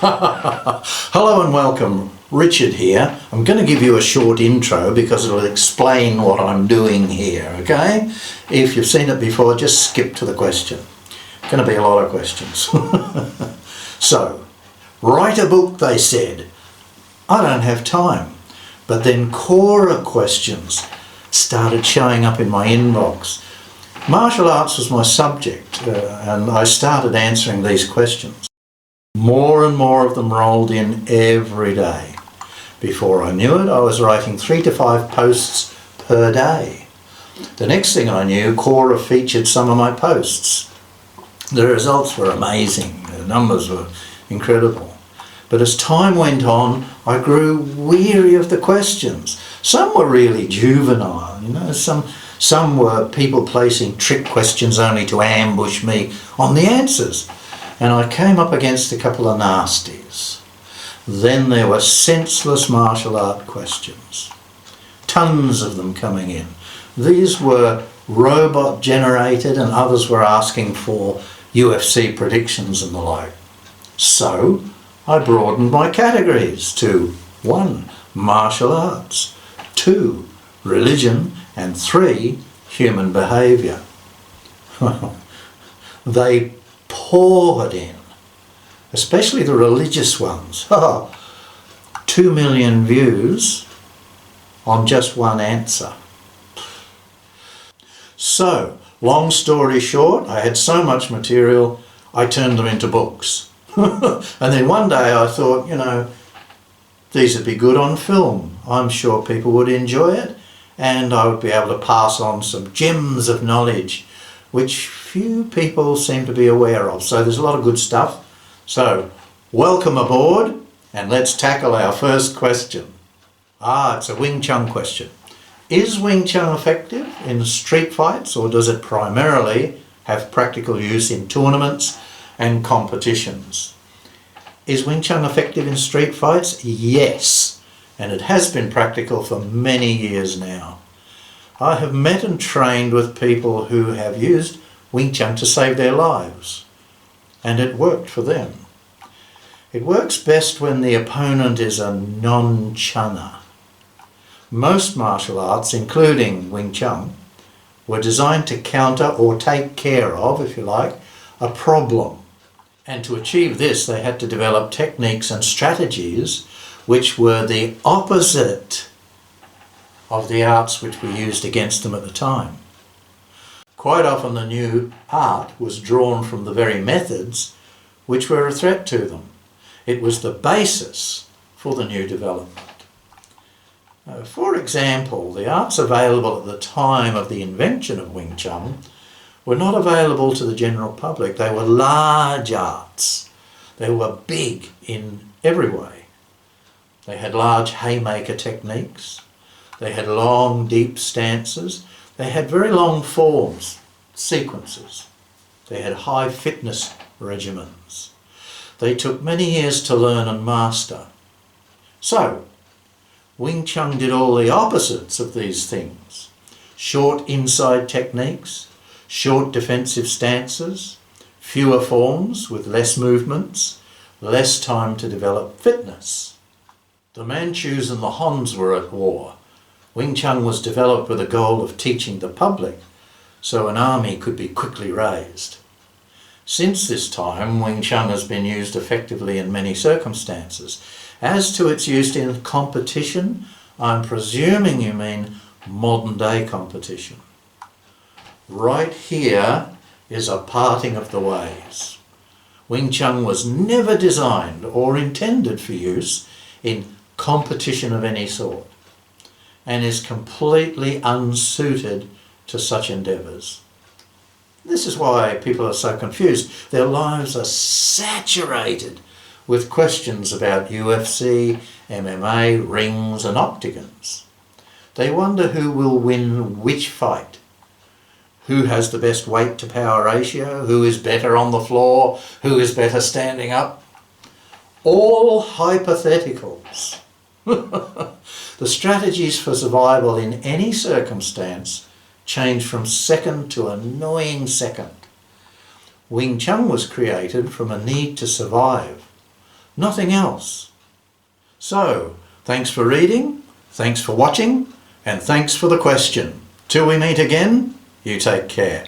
Hello and welcome, Richard here. I'm going to give you a short intro because it'll explain what I'm doing here, okay? If you've seen it before, just skip to the question. Going to be a lot of questions. So, write a book, they said. I don't have time. But then Quora questions started showing up in my inbox. Martial arts was my subject, and I started answering these questions. More and more of them rolled in every day. Before I knew it, I was writing 3 to 5 posts per day. The next thing I knew, Quora featured some of my posts. The results were amazing. The numbers were incredible. But as time went on, I grew weary of the questions. Some were really juvenile, some were people placing trick questions only to ambush me on the answers. And I came up against a couple of nasties. Then there were senseless martial art questions. Tons of them coming in. These were robot generated and others were asking for UFC predictions and the like. So I broadened my categories to 1. Martial arts, 2. Religion, and 3. Human behaviour. They poured in, especially the religious ones. 2 million views on just one answer. So, long story short, I had so much material, I turned them into books. And then one day I thought, these would be good on film. I'm sure people would enjoy it, and I would be able to pass on some gems of knowledge which few people seem to be aware of. So there's a lot of good stuff. So welcome aboard, and let's tackle our first question. It's a Wing Chun question. Is Wing Chun effective in street fights, or does it primarily have practical use in tournaments and competitions? Is Wing Chun effective in street fights? Yes, and it has been practical for many years now. I have met and trained with people who have used Wing Chun to save their lives, and it worked for them. It works best when the opponent is a non-chunner. Most martial arts, including Wing Chun, were designed to counter or take care of, if you like, a problem. And to achieve this, they had to develop techniques and strategies which were the opposite of the arts which were used against them at the time. Quite often the new art was drawn from the very methods which were a threat to them. It was the basis for the new development. For example, the arts available at the time of the invention of Wing Chun were not available to the general public. They were large arts. They were big in every way. They had large haymaker techniques. They had long, deep stances. They had very long forms, sequences. They had high fitness regimens. They took many years to learn and master. So, Wing Chun did all the opposites of these things. Short inside techniques, short defensive stances, fewer forms with less movements, less time to develop fitness. The Manchus and the Huns were at war. Wing Chun was developed with a goal of teaching the public so an army could be quickly raised. Since this time, Wing Chun has been used effectively in many circumstances. As to its use in competition, I'm presuming you mean modern day competition. Right here is a parting of the ways. Wing Chun was never designed or intended for use in competition of any sort, and is completely unsuited to such endeavours. This is why people are so confused. Their lives are saturated with questions about UFC, MMA, rings and octagons. They wonder who will win which fight, who has the best weight to power ratio, who is better on the floor, who is better standing up. All hypotheticals. The strategies for survival in any circumstance change from second to annoying second. Wing Chun was created from a need to survive, Nothing else. So, thanks for reading, thanks for watching, and thanks for the question. Till we meet again, you take care.